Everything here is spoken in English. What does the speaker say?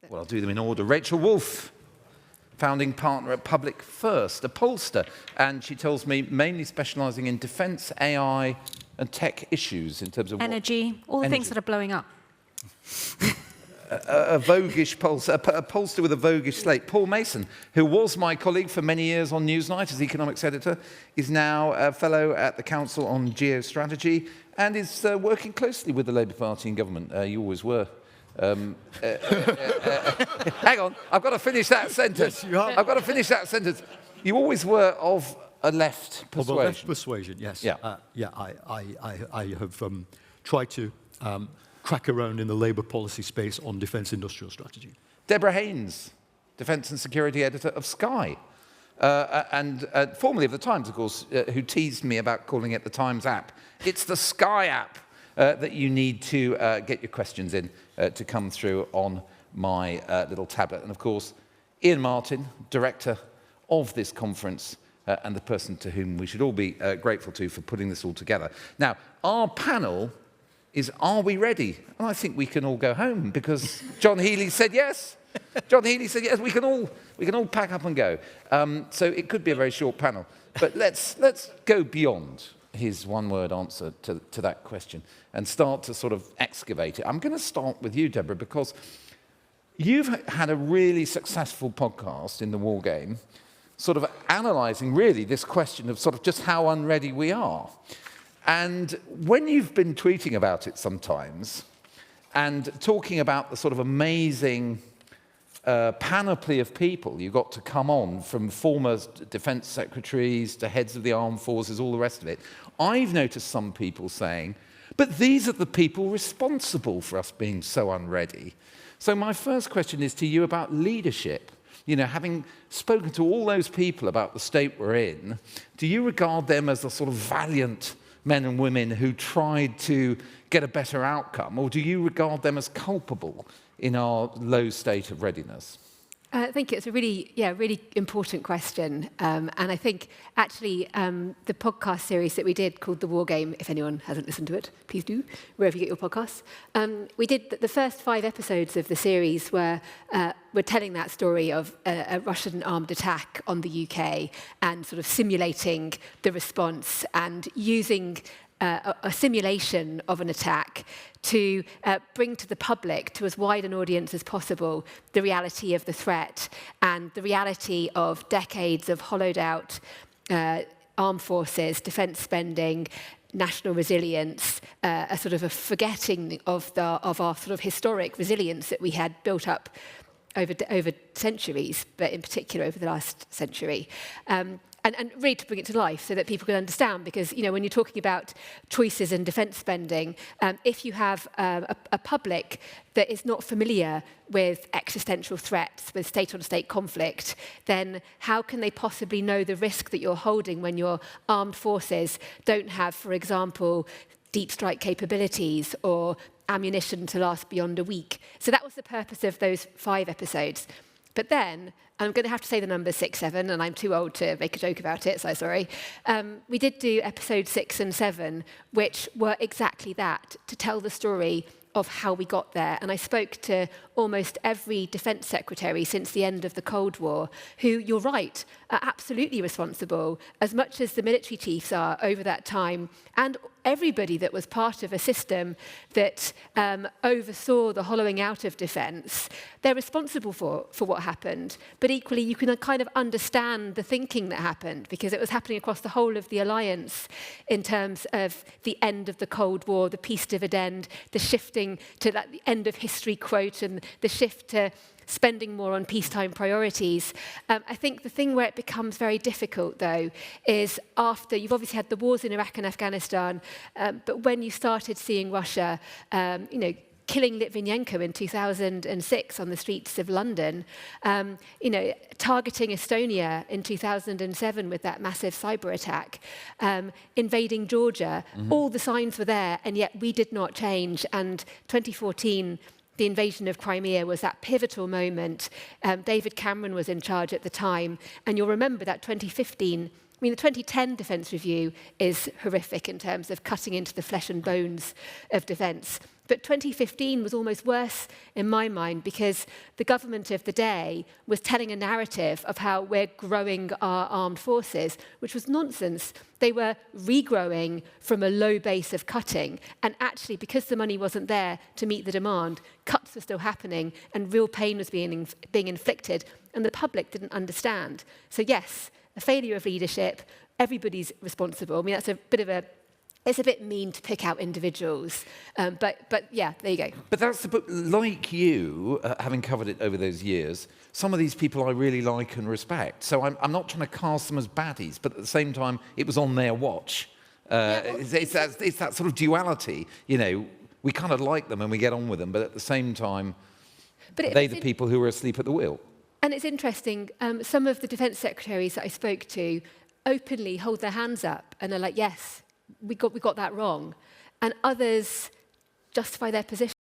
Well, I'll do them in order. Rachel Wolfe, founding partner at Public First, a pollster, and she tells me mainly specialising in defence, AI and tech issues in terms of energy, all the things that are blowing up. A voguish a pollster with a voguish slate. Paul Mason, who was my colleague for many years on Newsnight as economics editor, is now a fellow at the Council on Geostrategy and is working closely with the Labour Party in government. You always were. Hang on, I've got to finish that sentence. Yes, you have. I've got to finish that sentence. You always were of a left persuasion. Of a left persuasion, yes. Yeah. I have tried to crack around in the Labour policy space on defence industrial strategy. Deborah Haynes, Defence and Security Editor of Sky, and formerly of The Times, of course, who teased me about calling it the Times app. It's the Sky app that you need to get your questions in to come through on my little tablet. And of course, Iain Martin, Director of this conference, and the person to whom we should all be grateful to for putting this all together. Now, our panel is, are we ready? And I think we can all go home because John Healey said yes. John Healey said yes. We can all pack up and go. So it could be a very short panel, but let's go beyond his one-word answer to that question and start to sort of excavate it. I'm going to start with you, Deborah, because you've had a really successful podcast in the War Game, sort of analysing really this question of sort of just how unready we are. And when you've been tweeting about it sometimes and talking about the sort of amazing panoply of people you got to come on, from former defence secretaries to heads of the armed forces, all the rest of it, I've noticed some people saying, but these are the people responsible for us being so unready. So my first question is to you about leadership. You know, having spoken to all those people about the state we're in, do you regard them as the sort of valiant men and women who tried to get a better outcome, or do you regard them as culpable in our low state of readiness? I think it's a really important question. And I think actually the podcast series that we did called The War Game, if anyone hasn't listened to it, please do, wherever you get your podcasts. We did the first 5 episodes of the series where we're telling that story of a Russian armed attack on the UK and sort of simulating the response and using a simulation of an attack to bring to the public, to as wide an audience as possible, the reality of the threat and the reality of decades of hollowed out armed forces, defence spending, national resilience, a sort of a forgetting of our sort of historic resilience that we had built up over centuries, but in particular over the last century. And really to bring it to life so that people can understand, because, you know, when you're talking about choices in defence spending, if you have a public that is not familiar with existential threats, with state-on-state conflict, then how can they possibly know the risk that you're holding when your armed forces don't have, for example, deep strike capabilities or ammunition to last beyond a week? So that was the purpose of those 5 episodes. But then, I'm going to have to say the number 6, 7, and I'm too old to make a joke about it, so sorry. We did do episodes 6 and 7, which were exactly that, to tell the story of how we got there. And I spoke to almost every defence secretary since the end of the Cold War, who, you're right, are absolutely responsible, as much as the military chiefs are over that time, and everybody that was part of a system that oversaw the hollowing out of defence. They're responsible for what happened. But equally, you can kind of understand the thinking that happened, because it was happening across the whole of the alliance in terms of the end of the Cold War, the peace dividend, the shifting to that the end of history quote, and the shift to spending more on peacetime priorities. I think the thing where it becomes very difficult, though, is after you've obviously had the wars in Iraq and Afghanistan, but when you started seeing Russia, killing Litvinenko in 2006 on the streets of London, targeting Estonia in 2007 with that massive cyber attack, invading Georgia, all the signs were there, and yet we did not change. And 2014, the invasion of Crimea was that pivotal moment. David Cameron was in charge at the time. And you'll remember that 2015, the 2010 Defence Review is horrific in terms of cutting into the flesh and bones of defence. But 2015 was almost worse in my mind because the government of the day was telling a narrative of how we're growing our armed forces, which was nonsense. They were regrowing from a low base of cutting. And actually, because the money wasn't there to meet the demand, cuts were still happening and real pain was being inflicted. And the public didn't understand. So yes, a failure of leadership, everybody's responsible. I mean, that's a bit of a... It's a bit mean to pick out individuals, but yeah, there you go. But that's the book. Like you, having covered it over those years, some of these people I really like and respect. So I'm not trying to cast them as baddies, but at the same time, it was on their watch. It's that sort of duality. You know, we kind of like them and we get on with them, but at the same time, they're the people who are asleep at the wheel. And it's interesting. Some of the defence secretaries that I spoke to openly hold their hands up and are like, "Yes, we got that wrong," and others justify their position.